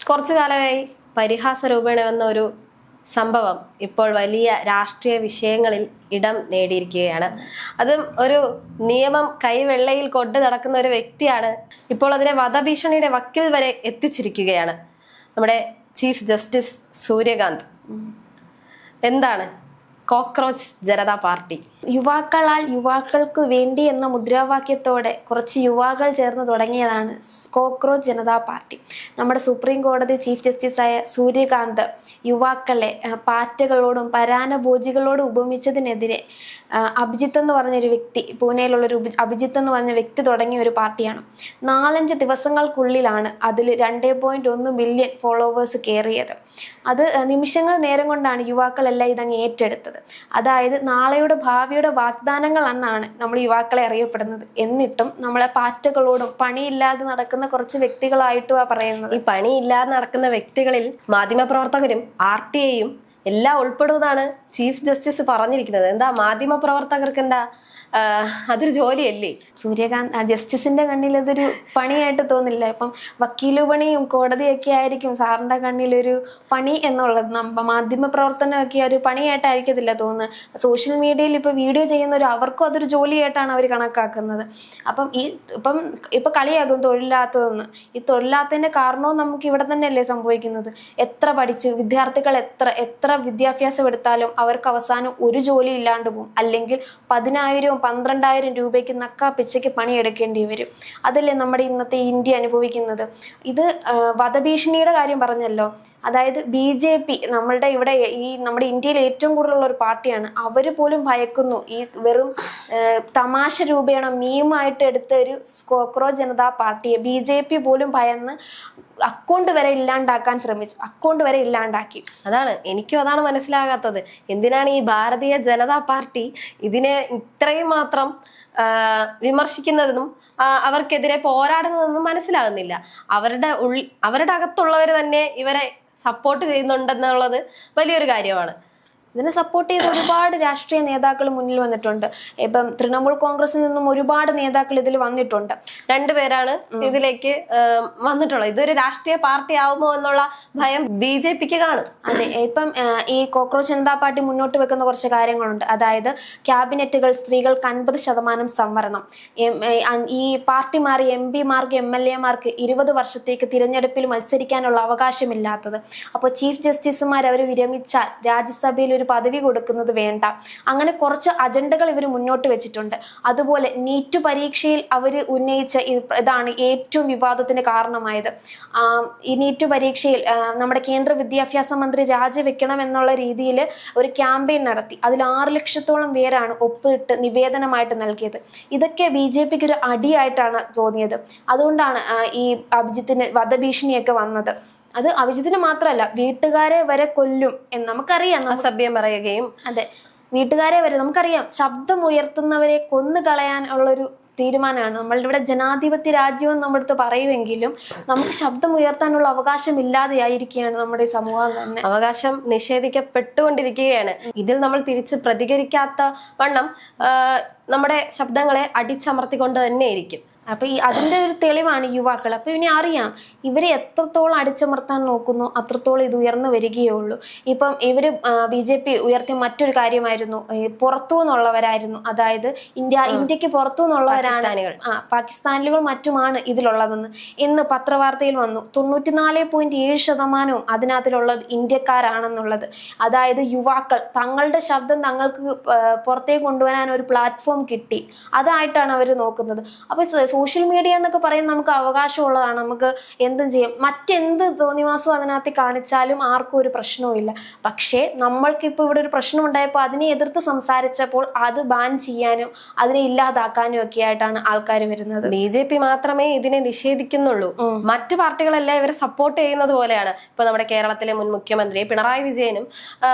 കുറച്ചു കാലമായി പരിഹാസ രൂപേണ വന്ന ഒരു സംഭവം ഇപ്പോൾ വലിയ രാഷ്ട്രീയ വിഷയങ്ങളിൽ ഇടം നേടിയിരിക്കുകയാണ്. അതും ഒരു നിയമം കൈവെള്ളയിൽ കൊണ്ടു നടക്കുന്ന ഒരു വ്യക്തിയാണ് ഇപ്പോൾ അതിനെ വധഭീഷണിയുടെ വക്കിൽ വരെ എത്തിച്ചിരിക്കുകയാണ്. നമ്മുടെ ചീഫ് ജസ്റ്റിസ് സൂര്യകാന്ത്. എന്താണ് കോക്രോച്ച് ജനതാ പാർട്ടി? യുവാക്കളാൽ യുവാക്കൾക്ക് വേണ്ടി എന്ന മുദ്രാവാക്യത്തോടെ കുറച്ച് യുവാക്കൾ ചേർന്ന് തുടങ്ങിയതാണ് കോക്രോച്ച് ജനതാ പാർട്ടി. നമ്മുടെ സുപ്രീം കോടതി ചീഫ് ജസ്റ്റിസായ സൂര്യകാന്ത് യുവാക്കളെ പാറ്റകളോടും പരാന്നഭോജികളോടും ഉപമിച്ചതിനെതിരെ അഭിജിത്ത് എന്ന് പറഞ്ഞൊരു വ്യക്തി, പൂനെയിലുള്ളൊരു അഭിജിത്ത് എന്ന് പറഞ്ഞ വ്യക്തി തുടങ്ങിയ ഒരു പാർട്ടിയാണ്. 4-5 ദിവസങ്ങൾക്കുള്ളിലാണ് അതിൽ 2.1 മില്യൺ ഫോളോവേഴ്സ് കയറിയത്. അത് നിമിഷങ്ങൾ നേരം കൊണ്ടാണ് യുവാക്കളെല്ലാം ഇതങ്ങ് ഏറ്റെടുത്തത്. അതായത് നാളെയുടെ ഭാവിയുടെ വാഗ്ദാനങ്ങൾ എന്നാണ് നമ്മൾ യുവാക്കളെ അറിയപ്പെടുന്നത്. എന്നിട്ടും നമ്മളെ പാറ്റകളോടും പണിയില്ലാതെ നടക്കുന്ന കുറച്ച് വ്യക്തികളായിട്ടുമാണ് പറയുന്നത്. ഈ പണിയില്ലാതെ നടക്കുന്ന വ്യക്തികളിൽ മാധ്യമപ്രവർത്തകരും RTIയും എല്ലാം ഉൾപ്പെടുന്നതാണ് ചീഫ് ജസ്റ്റിസ് പറഞ്ഞിരിക്കുന്നത്. എന്താ മാധ്യമ പ്രവർത്തകർക്ക് എന്താ അതൊരു ജോലിയല്ലേ? സൂര്യകാന്ത് ജസ്റ്റിസിന്റെ കണ്ണിൽ അതൊരു പണിയായിട്ട് തോന്നില്ല. ഇപ്പം വക്കീല് പണിയും കോടതിയൊക്കെ ആയിരിക്കും സാറിന്റെ കണ്ണിലൊരു പണി എന്നുള്ളത്. മാധ്യമ പ്രവർത്തനമൊക്കെ ഒരു പണിയായിട്ടായിരിക്കത്തില്ല തോന്നുന്നത്. സോഷ്യൽ മീഡിയയിൽ ഇപ്പൊ വീഡിയോ ചെയ്യുന്നവർ അവർക്കും അതൊരു ജോലിയായിട്ടാണ് അവർ കണക്കാക്കുന്നത്. അപ്പം ഇപ്പൊ കളിയാകും തൊഴിലില്ലാത്തതെന്ന്. ഈ തൊഴിലില്ലാത്തതിന്റെ കാരണവും നമുക്ക് ഇവിടെ തന്നെയല്ലേ സംഭവിക്കുന്നത്. എത്ര പഠിച്ചു വിദ്യാർത്ഥികൾ എത്ര വിദ്യാഭ്യാസം എടുത്താലും അവർക്ക് അവസാനം ഒരു ജോലി ഇല്ലാണ്ട് പോകും. അല്ലെങ്കിൽ 10,000 12,000 രൂപയ്ക്ക് നക്കാപ്പിച്ചയ്ക്ക് പണിയെടുക്കേണ്ടി വരും. അതല്ലേ നമ്മുടെ ഇന്നത്തെ ഇന്ത്യ അനുഭവിക്കുന്നത്. ഇത് വധഭീഷണിയുടെ കാര്യം പറഞ്ഞല്ലോ. അതായത് BJP നമ്മളുടെ ഇവിടെ നമ്മുടെ ഇന്ത്യയിൽ ഏറ്റവും കൂടുതലുള്ള ഒരു പാർട്ടിയാണ്. അവർ പോലും ഭയക്കുന്നു. ഈ വെറും തമാശ രൂപേണ മീമായിട്ട് എടുത്ത ഒരു കോക്രോച്ച് ജനതാ പാർട്ടിയെ BJP പോലും ഭയന്ന് അക്കൗണ്ട് വരെ ഇല്ലാണ്ടാക്കാൻ ശ്രമിച്ചു. അക്കൗണ്ട് വരെ ഇല്ലാണ്ടാക്കി. എനിക്കും അതാണ് മനസ്സിലാകാത്തത്. എന്തിനാണ് ഈ ഭാരതീയ ജനതാ പാർട്ടി ഇതിനെ ഇത്രയും മാത്രം വിമർശിക്കുന്നതെന്നും അവർക്കെതിരെ പോരാടുന്നതെന്നും മനസ്സിലാകുന്നില്ല. അവരുടെ അകത്തുള്ളവർ തന്നെ ഇവരെ സപ്പോർട്ട് ചെയ്യുന്നുണ്ടെന്നുള്ളത് വലിയൊരു കാര്യമാണ്. ഇതിനെ സപ്പോർട്ട് ചെയ്ത് ഒരുപാട് രാഷ്ട്രീയ നേതാക്കൾ മുന്നിൽ വന്നിട്ടുണ്ട്. ഇപ്പം തൃണമൂൽ കോൺഗ്രസിൽ നിന്നും ഒരുപാട് നേതാക്കൾ ഇതിൽ വന്നിട്ടുണ്ട്. 2 പേരാണ് ഇതിലേക്ക് വന്നിട്ടുള്ളത്. ഇതൊരു രാഷ്ട്രീയ പാർട്ടി ആവുമോ എന്നുള്ള ഭയം BJPക്ക് കാണും. അതെ, ഇപ്പം ഈ കോക്രോച്ച് ജനതാ പാർട്ടി മുന്നോട്ട് വെക്കുന്ന കുറച്ച് കാര്യങ്ങളുണ്ട്. അതായത് ക്യാബിനറ്റുകൾ സ്ത്രീകൾക്ക് 50% സംവരണം, ഈ പാർട്ടി മാറി MP-മാർക്ക് MLA-മാർക്ക് 20 വർഷത്തേക്ക് തിരഞ്ഞെടുപ്പിൽ മത്സരിക്കാനുള്ള അവകാശമില്ലാത്തത്. അപ്പോൾ ചീഫ് ജസ്റ്റിസുമാർ അവർ വിരമിച്ചാൽ രാജ്യസഭയിൽ ഒരു പദവി കൊടുക്കുന്നത് വേണ്ട. അങ്ങനെ കുറച്ച് അജണ്ടകൾ ഇവർ മുന്നോട്ട് വെച്ചിട്ടുണ്ട്. അതുപോലെ നീറ്റ് പരീക്ഷയിൽ അവർ ഉന്നയിച്ച ഇതാണ് ഏറ്റവും വിവാദത്തിന് കാരണമായത്. ഈ നീറ്റ് പരീക്ഷയിൽ നമ്മുടെ കേന്ദ്ര വിദ്യാഭ്യാസ മന്ത്രി രാജിവെക്കണം എന്നുള്ള രീതിയിൽ ഒരു ക്യാമ്പയിൻ നടത്തി. അതിൽ 6 ലക്ഷത്തോളം പേരാണ് ഒപ്പിട്ട് നിവേദനമായിട്ട് നൽകിയത്. ഇതൊക്കെ BJPക്ക് ഒരു അടിയായിട്ടാണ് തോന്നിയത്. അതുകൊണ്ടാണ് ഈ അഭിജിത്തിന് വധഭീഷണിയൊക്കെ വന്നത്. അത് അഭിജിത്തിന് മാത്രമല്ല, വീട്ടുകാരെ വരെ കൊല്ലും എന്ന് നമുക്കറിയാം. അസഭ്യം പറയുകയും, അതെ, വീട്ടുകാരെ വരെ നമുക്കറിയാം. ശബ്ദം ഉയർത്തുന്നവരെ കൊന്നു കളയാൻ ഉള്ളൊരു തീരുമാനമാണ്. നമ്മളുടെ ഇവിടെ ജനാധിപത്യ രാജ്യം നമ്മുടെ അടുത്ത് പറയുമെങ്കിലും നമുക്ക് ശബ്ദം ഉയർത്താനുള്ള അവകാശം ഇല്ലാതെയായിരിക്കുകയാണ് നമ്മുടെ സമൂഹം തന്നെ. അവകാശം നിഷേധിക്കപ്പെട്ടുകൊണ്ടിരിക്കുകയാണ്. ഇതിൽ നമ്മൾ തിരിച്ച് പ്രതികരിക്കാത്ത വണ്ണം നമ്മുടെ ശബ്ദങ്ങളെ അടിച്ചമർത്തിക്കൊണ്ട് തന്നെ ഇരിക്കും. അപ്പൊ അതിന്റെ ഒരു തെളിവാണ് യുവാക്കൾ. അപ്പൊ ഇനി അറിയാം ഇവരെ എത്രത്തോളം അടിച്ചമർത്താൻ നോക്കുന്നു അത്രത്തോളം ഇത് ഉയർന്നു വരികയുള്ളൂ. ഇപ്പം ഇവര് BJP ഉയർത്തിയ മറ്റൊരു കാര്യമായിരുന്നു പുറത്തു നിന്നുള്ളവരായിരുന്നു. അതായത് ഇന്ത്യക്ക് പുറത്തു നിന്നുള്ളവരാണ്, പാകിസ്ഥാനികൾ മറ്റുമാണ് ഇതിലുള്ളതെന്ന് ഇന്ന് പത്രവാർത്തയിൽ വന്നു. 94.7% അതിനകത്തിലുള്ളത് ഇന്ത്യക്കാരാണെന്നുള്ളത്. അതായത് യുവാക്കൾ തങ്ങളുടെ ശബ്ദം തങ്ങൾക്ക് പുറത്തേക്ക് കൊണ്ടുവരാൻ ഒരു പ്ലാറ്റ്ഫോം കിട്ടി. അതായിട്ടാണ് അവർ നോക്കുന്നത്. അപ്പൊ സോഷ്യൽ മീഡിയ എന്നൊക്കെ പറയുന്നത് നമുക്ക് അവകാശമുള്ളതാണ്. നമുക്ക് എന്തും ചെയ്യാം. മറ്റെന്ത് തോന്നിവാസവും അതിനകത്ത് കാണിച്ചാലും ആർക്കും ഒരു പ്രശ്നവും ഇല്ല. പക്ഷേ നമ്മൾക്കിപ്പോൾ ഇവിടെ ഒരു പ്രശ്നം ഉണ്ടായപ്പോൾ അതിനെ എതിർത്ത് സംസാരിച്ചപ്പോൾ അത് ബാൻ ചെയ്യാനും അതിനെ ഇല്ലാതാക്കാനും ഒക്കെ ആയിട്ടാണ് ആൾക്കാർ വരുന്നത്. BJP മാത്രമേ ഇതിനെ നിഷേധിക്കുന്നുള്ളൂ. മറ്റു പാർട്ടികളെല്ലാം ഇവരെ സപ്പോർട്ട് ചെയ്യുന്നത് പോലെയാണ്. ഇപ്പൊ നമ്മുടെ കേരളത്തിലെ മുൻ മുഖ്യമന്ത്രി പിണറായി വിജയനും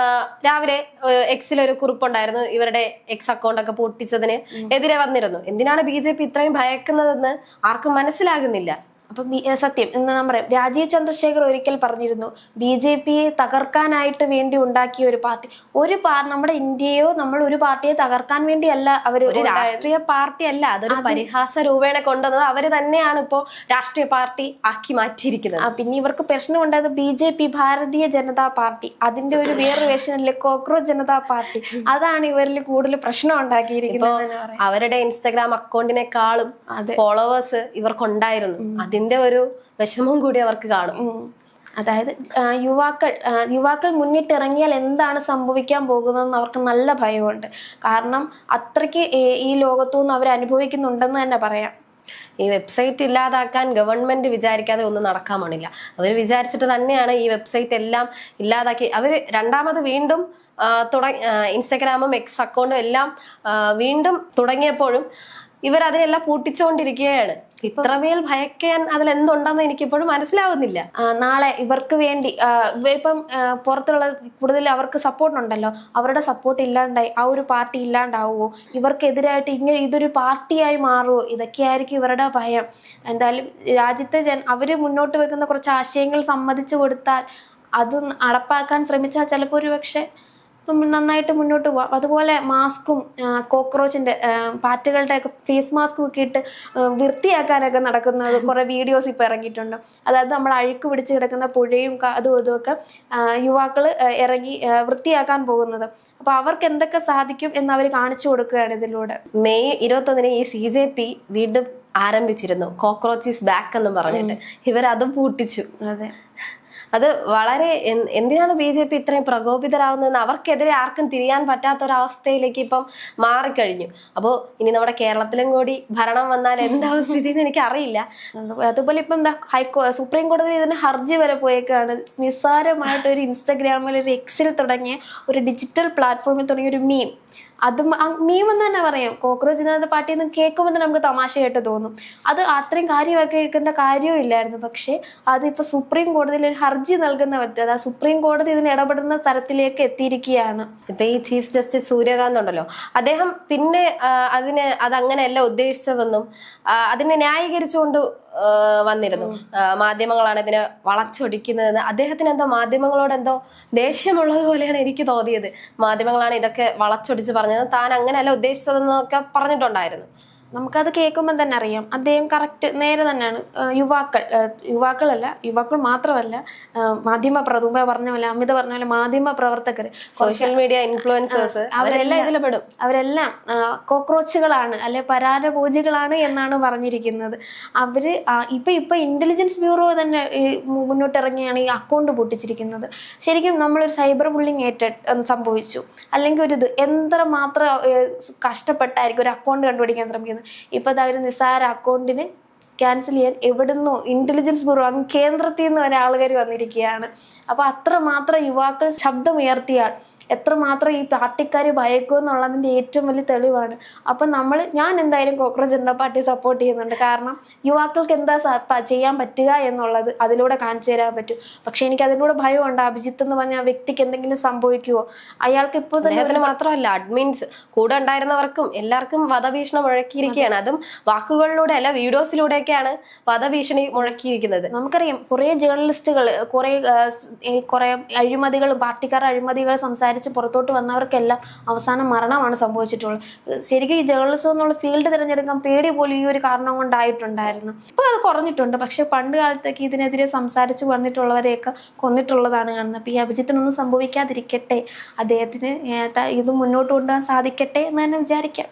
രാവിലെ Xൽ ഒരു കുറിപ്പുണ്ടായിരുന്നു. ഇവരുടെ X അക്കൗണ്ട് ഒക്കെ പൂട്ടിച്ചതിന് എതിരെ വന്നിരുന്നു. എന്തിനാണ് BJP ഇത്രയും ഭയക്കുന്നത് ആർക്കും മനസ്സിലാകുന്നില്ല. അപ്പൊ സത്യം എന്ന് ഞാൻ പറയാം, രാജീവ് ചന്ദ്രശേഖർ ഒരിക്കൽ പറഞ്ഞിരുന്നു, BJPയെ തകർക്കാനായിട്ട് വേണ്ടി ഉണ്ടാക്കിയ ഒരു പാർട്ടി. നമ്മുടെ ഇന്ത്യയോ നമ്മൾ ഒരു പാർട്ടിയെ തകർക്കാൻ വേണ്ടിയല്ല അവർ ഒരു രാഷ്ട്രീയ പാർട്ടി അല്ല, അതൊരു പരിഹാസ രൂപേണ കൊണ്ടുവന്നത് അവര് തന്നെയാണ് ഇപ്പോ രാഷ്ട്രീയ പാർട്ടി ആക്കി മാറ്റിയിരിക്കുന്നത്. പിന്നെ ഇവർക്ക് പ്രശ്നം ഉണ്ടായത് BJP ഭാരതീയ ജനതാ പാർട്ടി, അതിന്റെ ഒരു വേറെ വേഷനിലെ കോക്രോച്ച് ജനതാ പാർട്ടി, അതാണ് ഇവരിൽ കൂടുതൽ പ്രശ്നം ഉണ്ടാക്കിയിരിക്കുന്നത്. അവരുടെ ഇൻസ്റ്റാഗ്രാം അക്കൗണ്ടിനെക്കാളും ഫോളോവേഴ്സ് ഇവർക്കുണ്ടായിരുന്നു, അതിന്റെ ഒരു വിഷമം കൂടി അവർക്ക് കാണും. അതായത് യുവാക്കൾ മുന്നിട്ടിറങ്ങിയാൽ എന്താണ് സംഭവിക്കാൻ പോകുന്നതെന്ന് അവർക്ക് നല്ല ഭയമുണ്ട്. കാരണം അത്രയ്ക്ക് ഈ ലോകത്തുനിന്ന് അവർ അനുഭവിക്കുന്നുണ്ടെന്ന് തന്നെ പറയാം. ഈ വെബ്സൈറ്റ് ഇല്ലാതാക്കാൻ ഗവൺമെന്റ് വിചാരിക്കാതെ ഒന്നും നടക്കാൻ പോണില്ല. അവർ വിചാരിച്ചിട്ട് തന്നെയാണ് ഈ വെബ്സൈറ്റ് എല്ലാം ഇല്ലാതാക്കി. അവർ രണ്ടാമത് വീണ്ടും ഇൻസ്റ്റഗ്രാമും എക്സ് അക്കൗണ്ടും എല്ലാം വീണ്ടും തുടങ്ങിയപ്പോഴും ഇവർ അതിനെല്ലാം പൂട്ടിച്ചുകൊണ്ടിരിക്കുകയാണ്. ഇത്രമേൽ ഭയക്കാൻ അതിലെന്തുണ്ടെന്ന് എനിക്കിപ്പോഴും മനസ്സിലാവുന്നില്ല. നാളെ ഇവർക്ക് വേണ്ടി ഇപ്പം പുറത്തുള്ള കൂടുതൽ അവർക്ക് സപ്പോർട്ടുണ്ടല്ലോ, അവരുടെ സപ്പോർട്ട് ഇല്ലാണ്ടായി ആ ഒരു പാർട്ടി ഇല്ലാണ്ടാവുമോ, ഇവർക്കെതിരായിട്ട് ഇതൊരു പാർട്ടിയായി മാറുമോ, ഇതൊക്കെയായിരിക്കും ഇവരുടെ ഭയം. എന്തായാലും രാജ്യത്തെ അവര് മുന്നോട്ട് വെക്കുന്ന കുറച്ച് ആശയങ്ങൾ സമ്മതിച്ചു കൊടുത്താൽ, അത് നടപ്പാക്കാൻ ശ്രമിച്ചാൽ ചിലപ്പോൾ ഒരു പക്ഷേ നന്നായിട്ട് മുന്നോട്ട് പോവാം. അതുപോലെ മാസ്കും കോക്രോച്ചിന്റെ പാറ്റുകളുടെ ഒക്കെ ഫേസ് മാസ്കും ഒക്കെ ഇട്ട് വൃത്തിയാക്കാനൊക്കെ നടക്കുന്നത് കുറെ വീഡിയോസ് ഇപ്പൊ ഇറങ്ങിയിട്ടുണ്ട്. അതായത് നമ്മൾ അഴുക്ക് പിടിച്ച് കിടക്കുന്ന പുഴയും അതും ഇതുമൊക്കെ യുവാക്കള് ഇറങ്ങി വൃത്തിയാക്കാൻ പോകുന്നത്. അപ്പൊ അവർക്ക് എന്തൊക്കെ സാധിക്കും എന്ന് അവർ കാണിച്ചു കൊടുക്കുകയാണ് ഇതിലൂടെ. മെയ് 21 ഈ CJP വീണ്ടും ആരംഭിച്ചിരുന്നു, കോക്രോച്ച് ഈസ് ബാക്ക് എന്നും പറഞ്ഞിട്ട്. ഇവരതും പൂട്ടിച്ചു. അതെ, അത് വളരെ എന്തിനാണ് BJP ഇത്രയും പ്രകോപിതരാവുന്നതെന്ന് അവർക്കെതിരെ ആർക്കും തിരിയാൻ പറ്റാത്തൊരവസ്ഥയിലേക്ക് ഇപ്പം മാറിക്കഴിഞ്ഞു. അപ്പോൾ ഇനി നമ്മുടെ കേരളത്തിലും കൂടി ഭരണം വന്നാൽ എന്താവും സ്ഥിതി എന്ന് എനിക്ക് അറിയില്ല. അതുപോലെ ഇപ്പം എന്താ സുപ്രീം കോടതിയിൽ ഇതിന് ഹർജി വരെ പോയേക്കാണ്. നിസ്സാരമായിട്ട് ഒരു ഇൻസ്റ്റഗ്രാമിൽ ഒരു എക്സിൽ തുടങ്ങിയ ഒരു ഡിജിറ്റൽ പ്ലാറ്റ്ഫോമിൽ തുടങ്ങിയ ഒരു മീം, അതും മീമെന്ന് തന്നെ പറയാം. കോക്രോച്ച് ജനതാ പാർട്ടി എന്ന് കേൾക്കുമ്പോൾ തന്നെ നമുക്ക് തമാശയായിട്ട് തോന്നും. അത് അത്രയും കാര്യമാക്കി എടുക്കേണ്ട കാര്യവും ഇല്ലായിരുന്നു. പക്ഷെ അതിപ്പോൾ സുപ്രീം കോടതിയിൽ ഒരു ഹർജി നൽകുന്ന വ്യക്തി, അതായത് സുപ്രീം കോടതി ഇതിന് ഇടപെടുന്ന തരത്തിലേക്ക് എത്തിയിരിക്കുകയാണ്. ഇപ്പൊ ഈ ചീഫ് ജസ്റ്റിസ് സൂര്യകാന്ത് ഉണ്ടല്ലോ, അദ്ദേഹം പിന്നെ അതങ്ങനെയല്ല ഉദ്ദേശിച്ചതെന്നും അതിനെ ന്യായീകരിച്ചുകൊണ്ട് വന്നിരുന്നു. മാധ്യമങ്ങളാണ് ഇതിനെ വളച്ചൊടിക്കുന്നതെന്ന്. അദ്ദേഹത്തിന് എന്തോ മാധ്യമങ്ങളോട് എന്തോ ദേഷ്യമുള്ളത് പോലെയാണ് എനിക്ക് തോന്നിയത്. മാധ്യമങ്ങളാണ് ഇതൊക്കെ വളച്ചൊടിച്ച് പറഞ്ഞത്, താൻ അങ്ങനെയല്ല ഉദ്ദേശിച്ചതെന്നൊക്കെ പറഞ്ഞിട്ടുണ്ടായിരുന്നു. നമുക്കത് കേൾക്കുമ്പോൾ തന്നെ അറിയാം അദ്ദേഹം കറക്റ്റ് നേരെ തന്നെയാണ്. യുവാക്കൾ മാത്രമല്ല, പറഞ്ഞ പോലെ അമിത പറഞ്ഞ പോലെ മാധ്യമ പ്രവർത്തകർ, സോഷ്യൽ മീഡിയ ഇൻഫ്ലുവൻസേഴ്സ് അവരെല്ലാം കോക്രോച്ചുകളാണ്, അല്ലെ പരാന്നഭോജികളാണ് എന്നാണ് പറഞ്ഞിരിക്കുന്നത്. അവര് ഇപ്പൊ ഇന്റലിജൻസ് ബ്യൂറോ തന്നെ മുന്നോട്ടിറങ്ങിയാണ് ഈ അക്കൗണ്ട് പൊട്ടിച്ചിരിക്കുന്നത്. ശരിക്കും നമ്മളൊരു സൈബർ ബുള്ളിങ് സംഭവിച്ചു, അല്ലെങ്കിൽ ഒരു എത്രമാത്രം കഷ്ടപ്പെട്ടായിരിക്കും ഒരു അക്കൗണ്ട് കണ്ടുപിടിക്കാൻ ശ്രമിക്കുന്നത്. ഇപ്പൊ ഒരു നിസ്സാര അക്കൗണ്ടിന് ക്യാൻസൽ ചെയ്യാൻ എവിടുന്നോ ഇന്റലിജൻസ് ബ്യൂറോ കേന്ദ്രത്തിൽ നിന്ന് വരെ ആളുകൾ വന്നിരിക്കുകയാണ്. അപ്പൊ അത്രമാത്രം യുവാക്കൾ ശബ്ദമുയർത്തിയാൽ എത്രമാത്രം ഈ പാർട്ടിക്കാർ ഭയക്കും എന്നുള്ളതിന്റെ ഏറ്റവും വലിയ തെളിവാണ്. അപ്പൊ ഞാൻ എന്തായാലും കോക്രോച്ച് ജനതാ പാർട്ടിയെ സപ്പോർട്ട് ചെയ്യുന്നുണ്ട്. കാരണം യുവാക്കൾക്ക് എന്താ ചെയ്യാൻ പറ്റുക എന്നുള്ളത് അതിലൂടെ കാണിച്ചു തരാൻ പറ്റും. പക്ഷെ എനിക്ക് അതിലൂടെ ഭയമുണ്ട്, അഭിജിത്ത് എന്ന് പറഞ്ഞ ആ വ്യക്തിക്ക് എന്തെങ്കിലും സംഭവിക്കുമോ. അയാൾക്ക് ഇപ്പോൾ തന്നെ മാത്രമല്ല, അഡ്മിൻസ് കൂടെ ഉണ്ടായിരുന്നവർക്കും എല്ലാവർക്കും വധഭീഷണി മുഴക്കിയിരിക്കുകയാണ്. അതും വാക്കുകളിലൂടെ അല്ല, വീഡിയോസിലൂടെയൊക്കെയാണ് വധഭീഷണി മുഴക്കിയിരിക്കുന്നത്. നമുക്കറിയാം കുറെ ജേർണലിസ്റ്റുകൾ കുറെ അഴിമതികളും പാർട്ടിക്കാരുടെ അഴിമതികൾ സംസാരിച്ച് പുറത്തോട്ട് വന്നവർക്കെല്ലാം അവസാനം മരണമാണ് സംഭവിച്ചിട്ടുള്ളത്. ശരിക്കും ഈ ജേർണലിസം എന്നുള്ള ഫീൽഡ് തിരഞ്ഞെടുക്കാൻ പേടി പോലും ഈ ഒരു കാരണം കൊണ്ടായിട്ടുണ്ടായിരുന്നു. ഇപ്പൊ അത് കുറഞ്ഞിട്ടുണ്ട്. പക്ഷെ പണ്ട് കാലത്തൊക്കെ ഇതിനെതിരെ സംസാരിച്ചു വന്നിട്ടുള്ളവരെയൊക്കെ കൊന്നിട്ടുള്ളതാണ് കാണുന്നത്. അപ്പൊ ഈ അഭിജിത്തിനൊന്നും സംഭവിക്കാതിരിക്കട്ടെ, അദ്ദേഹത്തിന് ഇത് മുന്നോട്ട് കൊണ്ടുപോകാൻ സാധിക്കട്ടെ എന്ന് തന്നെ വിചാരിക്കാം.